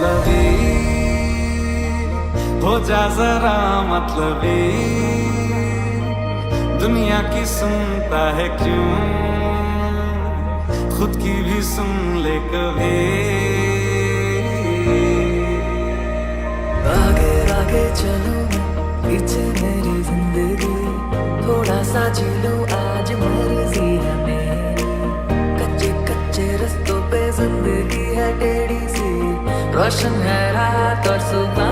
मतलबी, हो जा जरा मतलबी, दुनिया की सुनता है क्यों, खुद की भी सुन ले कभी। आगे आगे चलो पीछे मेरी जिंदगी, थोड़ा सा जी लो आज मर्जी है मेरी। कच्चे कच्चे रस्तों पे जिंदगी है टेढ़ी सी, रोशन है रात और सुबह